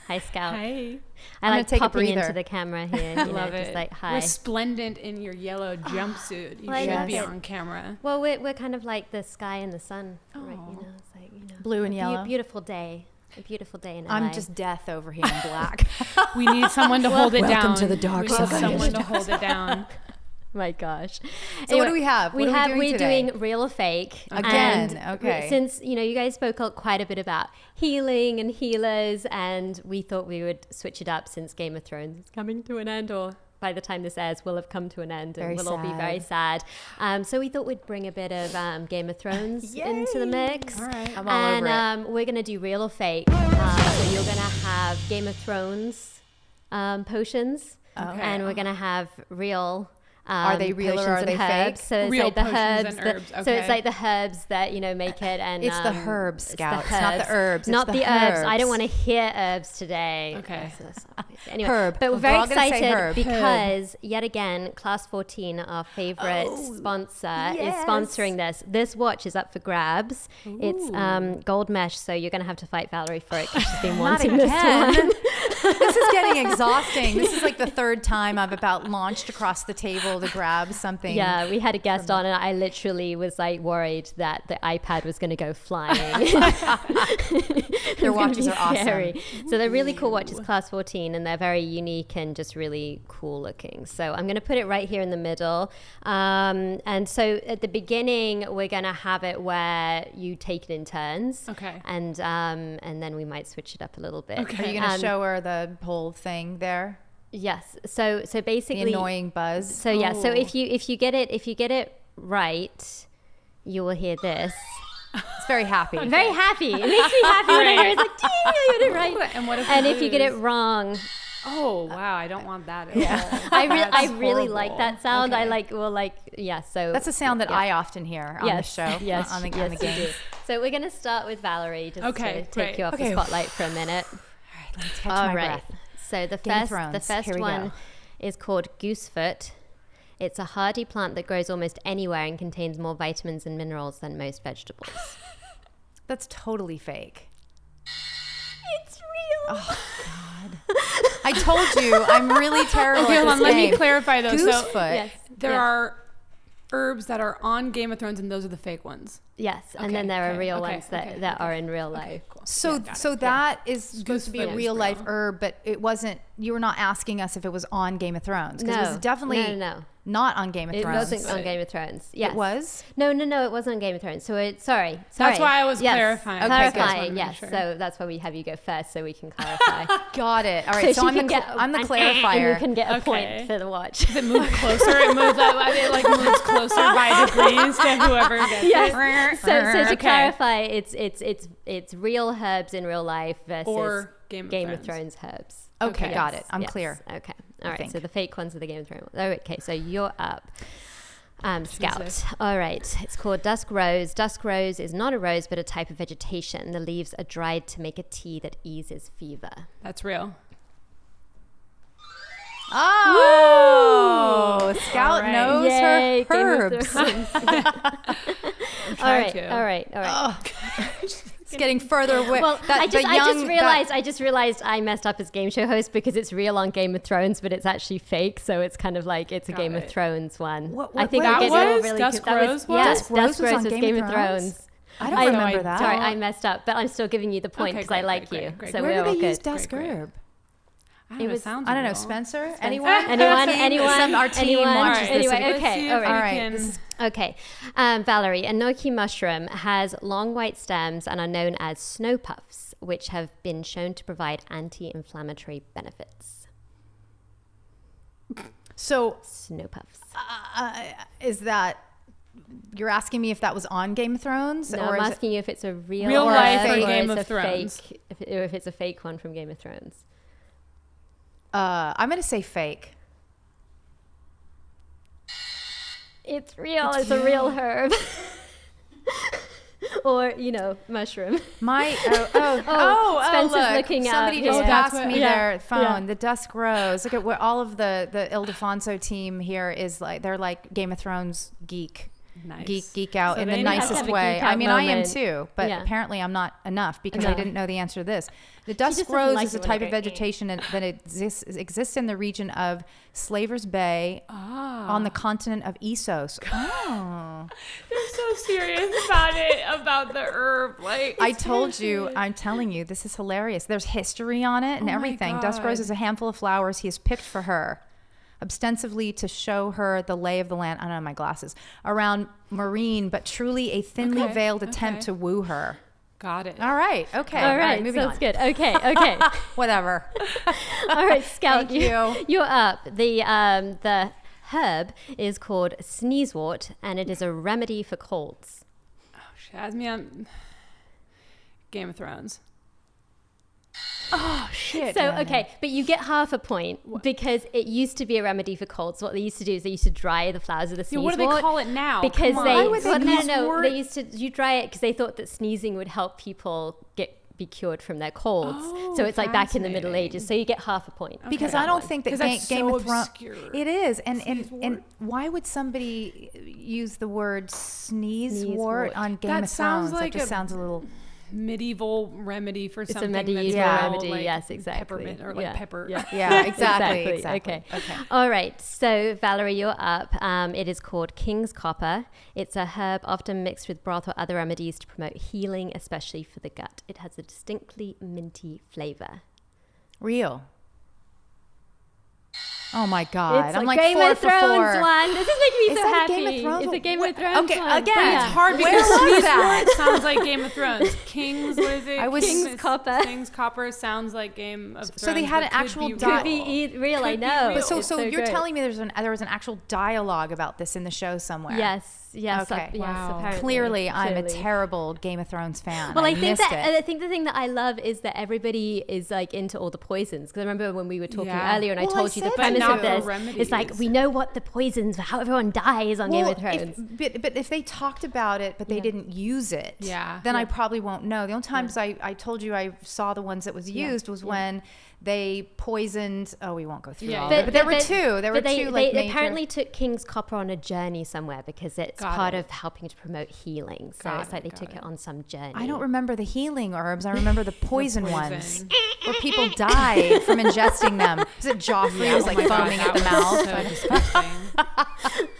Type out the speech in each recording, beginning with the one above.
Hi, Scout. Hi. I like popping into the camera here. You Love know, it. just like, hi. Resplendent in your yellow jumpsuit. You Well, I should love be it. on camera. Well, we're kind of like the sky and the sun, right? You Oh. know, it's like, you know, Blue and yellow. Beautiful day. A beautiful day in LA. I'm just death over here in black. We need someone to hold it down. Welcome to the dark We need side. someone to hold it down. My gosh. So what do we have? What are we doing we're today? doing real or fake. Again, And okay. Since, you know, you guys spoke quite a bit about healing and healers, and we thought we would switch it up since Game of Thrones is coming to an end, or by the time this airs will have come to an end, and we'll all be very sad. So we thought we'd bring a bit of Game of Thrones into the mix. All right. I'm all over it. We're going to do real or fake. So you're going to have Game of Thrones potions, and we're going to have real. Are they real or are they fake? So it's Real like the potions herbs. and herbs, So it's like the herbs that, you know, make it. And It's the herbs, Scout. It's It's not the herbs. Not It's the the herbs. I herbs. don't want to hear herbs today. Okay. Anyway, Herb. but we're We're very all gonna say excited herb. because yet again, Class 14, our favorite sponsor, is sponsoring this. This watch is up for grabs. It's gold mesh, so you're going to have to fight Valerie for it because she's been wanting this one. This is getting exhausting. This is like the third time I've about launched across the table to grab something. Yeah, we had a guest on, and I literally was like worried that the iPad was going to go flying. Their watches are awesome. So they're really cool watches, Class 14, and they're very unique and just really cool looking. So I'm going to put it right here in the middle. And so at the beginning, we're going to have it where you take it in turns. Okay. And then we might switch it up a little bit. Are you going to show her the whole thing there? Yes. So basically, The annoying buzz. So yeah. So if you get it right, you will hear this. It's very happy. I'm very happy. It makes me happy when I hear it's like, ding, you got it right. And what if if you get it wrong, Oh, wow. I don't want that at all. I really horrible. like that sound. Okay. I like, so. That's a sound that I often hear on the show. Yes, on the yes, you game. do. So we're going to start with Valerie just Okay, to take great. you off the spotlight for a minute. All right, let me catch my breath. So the Game of first Thrones. Here we one go. is called Gooscioot. It's a hardy plant that grows almost anywhere and contains more vitamins and minerals than most vegetables. That's totally fake. It's real. Oh, God. I told you, I'm really terrible Okay, at hold on. this Let me game. clarify though. So Goosefoot. Yes. there yes. are herbs that are on Game of Thrones, and those are the fake ones. Yes, and Okay, then there are okay, real okay, ones that, okay, that okay. are in real life. Cool. So, Got so it. that is supposed to be a Goosefoot is real life real. herb, but it wasn't. You were not asking us if it was on Game of Thrones because it was definitely no. not on Game of It Thrones. wasn't on Game of Thrones. Yes. It was. No, it wasn't on Game of Thrones. So sorry. That's why I was Yes. clarifying. Okay, Just wanted Clarifying, to make yes. sure. So that's why we have you go first, so we can clarify. Got it. All right. So, she I'm can the I'm the and clarifier. you can get a Okay. point for the watch. Does it move closer? It moves. It moves closer by degrees to whoever gets it. Yes. So to Okay. clarify, it's real herbs in real life versus Or Game of Thrones herbs. Okay, Okay. got it. I'm Yes. clear. Okay. All right. think. So the fake ones are the Game of Thrones. Okay. So you're up. Scout. Jesus. All right. It's called Dusk Rose. Dusk Rose is not a rose, but a type of vegetation. The leaves are dried to make a tea that eases fever. That's real. Oh, Scout All right. knows Yay, her Game of herbs. Thrones. trying to. All right. It's getting further away. Well, That- I the just realized I messed up as game show host because it's real on Game of Thrones, but it's actually fake. So it's kind of like it's a Got Game of it. Thrones one. What- I think what I'm was? getting really Dusk that Rose was? Yes, Dusk Rose was on Game of Thrones. I don't I- remember I that. Sorry, I messed up, but I'm still giving you the point Okay, because I great, like great, you. great, So great. Where we're do all they use good. Dusk Great, great. Herb? I don't know, was- sounds I don't know. real. Spencer? Spencer? Anyone? Anyone? Our team Anyone? watches Alright. this. Anyway, Let's okay, see if all right. we All right. can- This is- Okay. Valerie, a gnocchi mushroom has long white stems and are known as snow puffs, which have been shown to provide anti-inflammatory benefits. So Snow puffs. is that, you're asking me if that was on Game of Thrones? No, or I'm is it, asking you if it's a real, Real or life if or it's Game a of Thrones? Fake, if it's a fake one from Game of Thrones. I'm going to say fake. It's real. It's a real herb. Or, mushroom. Spencer's Spencer's look. looking Somebody up. just Yeah. passed That's me what- their phone. Yeah. The Dusk Rose. Look at what all of the Ildefonso team here is like. They're like Game of Thrones geek. Nice. geek out So in they the have to nicest have a way. geek I out mean, I am moment. too, but Yeah. apparently I'm not enough because I No. didn't know the answer to this. The Dusk just doesn't Rose like is a it when type I of go, vegetation that exists in the region of Slavers Bay on the continent of Essos. Oh. They're so serious about it, about the herb. Like I told you, I'm telling you, this is hilarious. There's history on it and Oh my everything. Dusk Rose God. is a handful of flowers he has picked for her, ostensibly to show her the lay of the land. I don't have my glasses. Around Marine, but truly a thinly Okay, veiled attempt okay. to woo her. Got it. All right. Okay. All right, moving sounds on. good. Okay. Whatever. All right, Scout, Thank you. You're up. The herb is called sneezewort, and it is a remedy for colds. Oh, she has me on Game of Thrones. Oh, shit. So, man. okay, but you get half a point because it used to be a remedy for colds. What they used to do is they used to dry the flowers of the Yeah, sneezewort. what do they call it now? Because Come they, on. Why would they no, use no, wort? they used to, you dry it because they thought that sneezing would help people be cured from their colds. Oh, so it's like back in the Middle fascinating. Ages. So you get half a point. Because Okay. I don't think that 'Cause Game that's of so Thrones. obscure. It is, and Sneezewort. why would somebody use the word sneezewort Sneezewort. on Game That of sounds Thrones? like That just a- sounds a little. Medieval remedy for something medieval that's remedy, like yes, exactly. peppermint or like Yeah, pepper. yeah. Yeah, exactly. Okay. Okay. All right. So, Valerie, you're up. It is called King's Copper. It's a herb often mixed with broth or other remedies to promote healing, especially for the gut. It has a distinctly minty flavor. Real. Oh my God! It's I'm a like Game 4 of for Thrones 4. one. This is making me Is so that a happy. Game of Thrones? It's a Game What- of Thrones okay, one. again, Yeah. It's hard Where because was that? Sneezewort sounds like Game of Thrones. King's, what is it? I was- King's Copper. King's Copper sounds like Game of Thrones. So they had but an could actual be di- Could be real, I Could be know. real. So It's you're good. telling me there was an actual dialogue about this in the show somewhere? Yes. Okay. Yes, Wow. apparently. Clearly, I'm a Clearly. terrible Game of Thrones fan. Well, I think missed that it. I think the thing that I love is that everybody is like into all the poisons. Because I remember when we were talking Yeah. earlier, and Well, I I told you the said premise that. of this For is like remedies. we know what the poisons, how everyone dies on Game of Thrones. But if they talked about it, but they Yeah. didn't use it, Yeah. then I probably won't know. The only times I told you I saw the ones that was used was when they poisoned. Oh, we won't go through Yeah, all yeah. of it. But there were two. There were But two like they major. apparently took King's Copper on a journey somewhere because it's Got part it. of helping to promote healing. So Got it's like it, they took got it on some journey. I don't remember the healing herbs. I remember the poison ones poison. where people died from ingesting them. Was it Joffrey was Oh like my God, foaming at that the mouth? was So disgusting.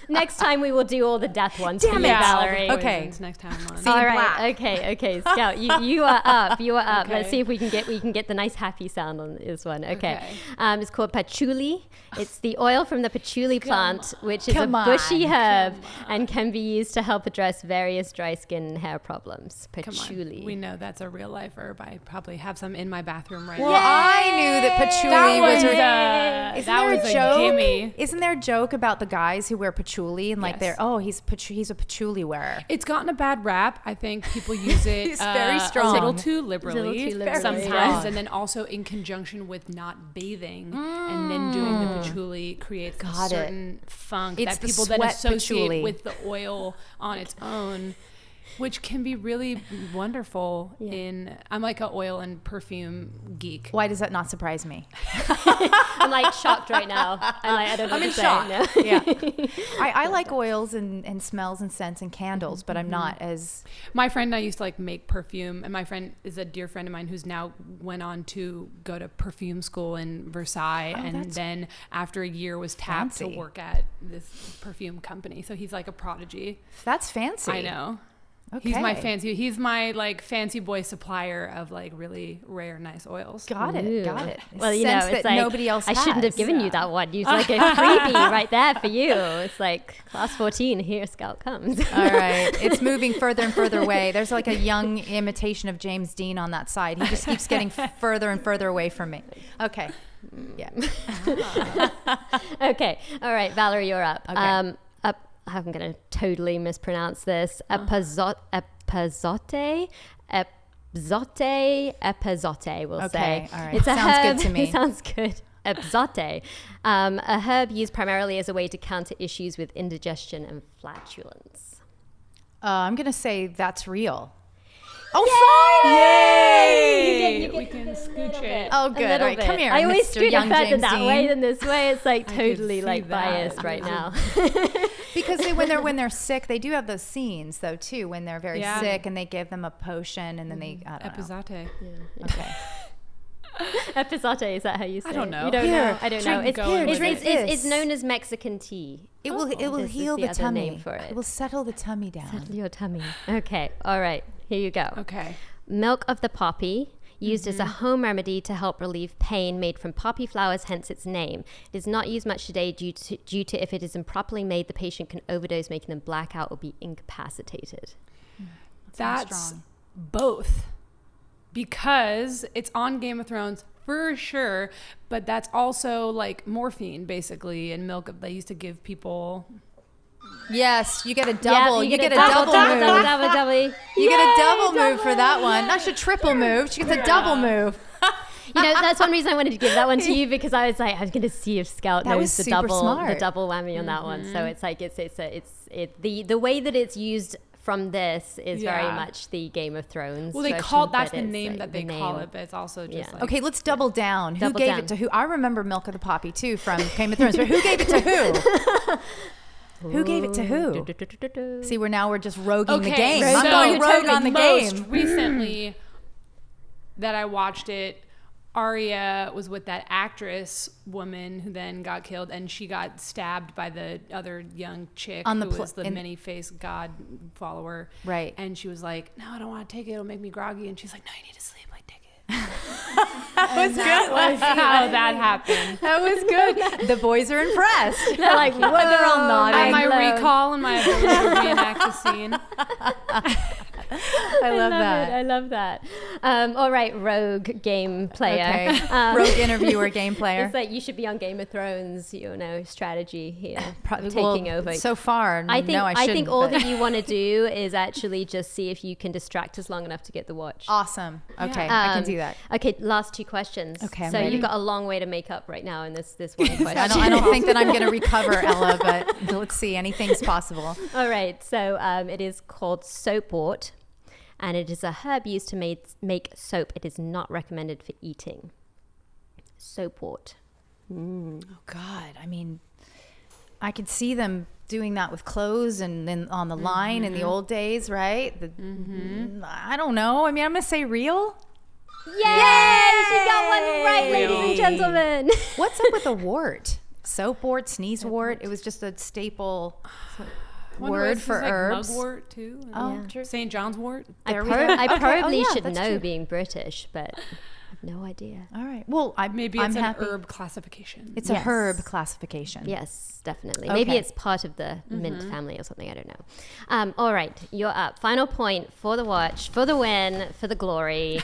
Next time we will do all the death ones Damn for you, it. Valerie. Okay. Poisons Next time on. See, All in right. black. Okay. Scout, you are up. You are up. Let's Okay. see if we can get the nice happy sound on this one. Okay. Okay. It's called patchouli. It's the oil from the patchouli plant, which is Come a bushy on. herb and can be used to help address various dry skin and hair problems. Come Patchouli. on. We know that's a real life herb. I probably have some in my bathroom right Well, now. I knew that patchouli was. Isn't there was a a joke? gimme. Isn't there a joke about the guys who wear patchouli and like Yes. they're he's a patchouli wearer? It's gotten a bad rap. I think people use it It's very strong. a little too liberally, Little too liberally. sometimes, Strong. and then also in conjunction with not bathing and then doing the patchouli creates Got a it. certain funk It's that the people then sweat associate patchouli. with the oil on its own. Which can be really wonderful I'm like an oil and perfume geek. Why does that not surprise me? I'm like shocked right now. I don't know I'm what in to say. shock. No. Yeah, I like oils and smells and scents and candles, but I'm not as My friend and I used to like make perfume, and my friend is a dear friend of mine who's now went on to go to perfume school in Versailles, and that's then after a year was tapped fancy. to work at this perfume company. So he's like a prodigy. that's fancy. I know. Okay. He's my like fancy boy supplier of like really rare, nice oils. Got it. Ooh. Got it. Well, you Sense know, it's that like nobody else I shouldn't have has. given you that one. It's like a freebie right there for you. It's like class 14. Here, Scout comes. All right. It's moving further and further away. There's like a young imitation of James Dean on that side. He just keeps getting further and further away from me. Okay. Yeah. Okay. All right, Valerie, you're up. Okay. I'm going to totally mispronounce this. Apazote, we'll Okay, say. all right. It's a Sounds good herb. to me. It sounds good. Apazote, a herb used primarily as a way to counter issues with indigestion and flatulence. I'm going to say that's real. Oh, finally! You We can scooch it. Oh, A good. little All right, bit. come here, I always Mr. scoot it Young further James that Dean. way than this way. It's like I could totally see like that. biased right now. Because when they're sick, they do have those scenes though too. When they're very sick, and they give them a potion, and then they Apazote. Yeah. Okay. Apazote, is that how you say it? I don't know. You don't know? I don't know. It's known as Mexican tea. It will heal the tummy. Name for it. It will settle the tummy down. Settle your tummy. Okay. All right. Here you go. Okay. Milk of the poppy, used as a home remedy to help relieve pain, made from poppy flowers, hence its name. It is not used much today due to if it is improperly made, the patient can overdose, making them black out or be incapacitated. That's both. Because it's on Game of Thrones for sure, but that's also like morphine basically, and milk they used to give people. Yes, you get a double. You get a double move. You get a double move for that one. Not a triple move. She gets a double move. You know, that's one reason I wanted to give that one to you, because I was like, I was going to see if Scout knows the double whammy on that one. So it's like the way that it's used from this is very much the Game of Thrones. Well, they call that's the name that they call it, but it's also just like. Okay, let's double down. Who gave it to who? I remember Milk of the Poppy too from Game of Thrones, but who gave it to who? Who gave it to who? See, we're just roguing the game. I'm going rogue on the game. Most recently that I watched it, Arya was with that actress woman who then got killed, and she got stabbed by the other young chick who was the many-faced god follower. Right. And she was like, no, I don't want to take it. It'll make me groggy. And she's like, no, you need to sleep. Like, take it. That was good. That was how that happened. That was good. The boys are impressed. They're like, whoa. They're all nodding. My recall and my ability to reenact the scene. I love that. I love that. All right, rogue game player. Okay. Rogue interviewer game player. It's like you should be on Game of Thrones, strategy here, taking over. So far, I think all that you want to to do is actually just see if you can distract us long enough to get the watch. Awesome. Okay, I can do that. Okay, last two questions. Okay, I'm so ready. you've got a long way to make up right now in this one question. I don't think that I'm going to recover, Ella, but let's see. Anything's possible. All right, so it is called soap wort, and it is a herb used to make soap. It is not recommended for eating. Soap wort. Oh God, I mean, I could see them doing that with clothes and then on the line in the old days, right? I don't know. I mean, I'm going to say real. Yay! She got one right, ladies and gentlemen. What's up with a wart? Soap wart, sneeze wart. It was just a staple word for herbs. Mugwort too. Oh, true. St. John's wort. I probably should know, being British, but I have no idea. All right. Well, maybe it's an herb classification. It's a herb classification. Yes, definitely. Okay. Maybe it's part of the mint family or something. I don't know. All right, you're up. Final point for the watch, for the win, for the glory.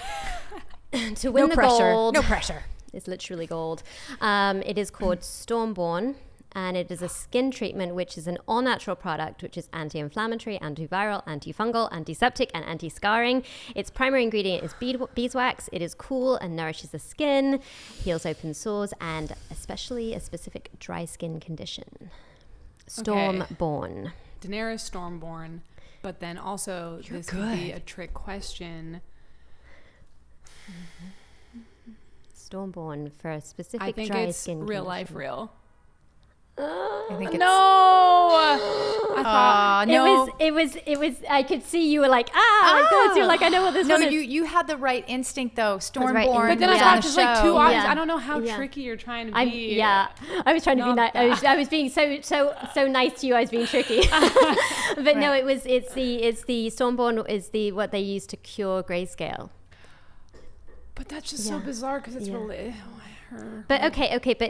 To win gold. No pressure. It's literally gold. It is called Stormborn, and it is a skin treatment which is an all-natural product which is anti-inflammatory, antiviral, antifungal, antiseptic, and anti-scarring. Its primary ingredient is beeswax. It is cool and nourishes the skin, heals open sores, and especially a specific dry skin condition. Stormborn. Okay. Daenerys Stormborn, but then also this could be a trick question. Stormborn for a specific I think dry it's skin real condition. life real. I think it's No. I thought no. It was I could see you were like, like this. You're like, I know what this one is. you had the right instinct though. Stormborn. right. But then I thought just like two options. I don't know how tricky you're trying to be. I was trying to be nice. I was being so nice to you. I was being tricky. But no, it's the Stormborn is what they use to cure grayscale. But that's just so bizarre because it's really. But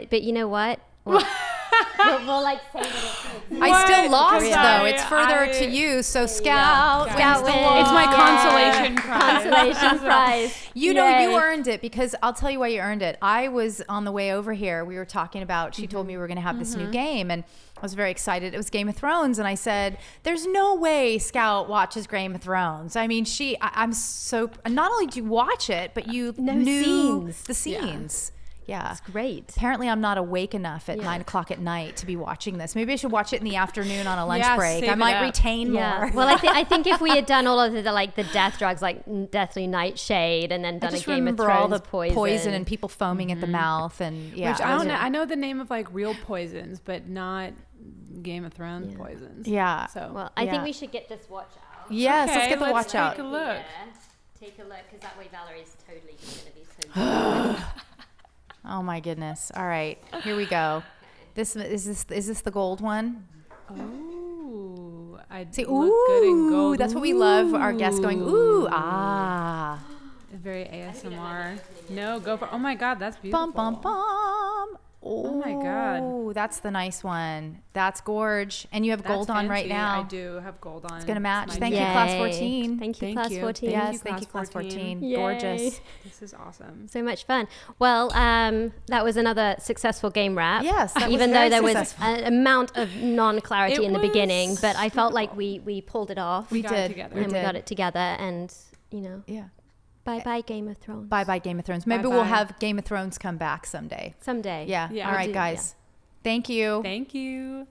but you know what? We'll like say that it's. I still lost though. It's further to you. So Scout wins the award. It's my consolation prize. Consolation prize. You know, you earned it because I'll tell you why you earned it. I was on the way over here. We were talking about. She told me we were going to have this new game, and I was very excited. It was Game of Thrones, and I said, "There's no way Scout watches Game of Thrones." I mean, I'm so. Not only do you watch it, but you knew the scenes. Yeah. It's great. Apparently I'm not awake enough at 9 o'clock at night to be watching this. Maybe I should watch it in the afternoon on a lunch break. I might retain more. Well, I think if we had done all of the death drugs like Deathly Nightshade and then done a Game of Thrones all the poison and people foaming at the mouth and Which I don't know. I know the name of like real poisons, but not Game of Thrones poisons. Yeah. So Well, I think we should get this watch out. Yes, Okay, let's get the watch take out. a look. Yeah. Take a look, because that way Valerie's totally going to be so Oh my goodness. All right, here we go. Is this the gold one? Ooh, I See, look good in gold. That's what we love. Our guests going, ooh, ah. Very ASMR. No, go for. Oh my God, that's beautiful. Bum, bum, bum. Oh my God. Oh, that's the nice one. That's gorge. And you have That's gold on right fancy. now. I do have gold on. It's going to match. my Thank you, jam. class 14. Thank you, Thank class you. 14. Yes, you, thank you, class 14. Yay. Gorgeous. This is awesome. So much fun. Well, that was another successful game wrap. Yes, that was even though very there successful. was an amount of non-clarity It in the was beginning, but I felt like we pulled it off. We got it did. together. and we got it together, and Yeah. bye Game of Thrones. Bye Game of Thrones. Maybe Bye-bye. we'll have Game of Thrones come back someday. Someday. Yeah. Yeah. All right, We'll do- guys. Thank you. Thank you.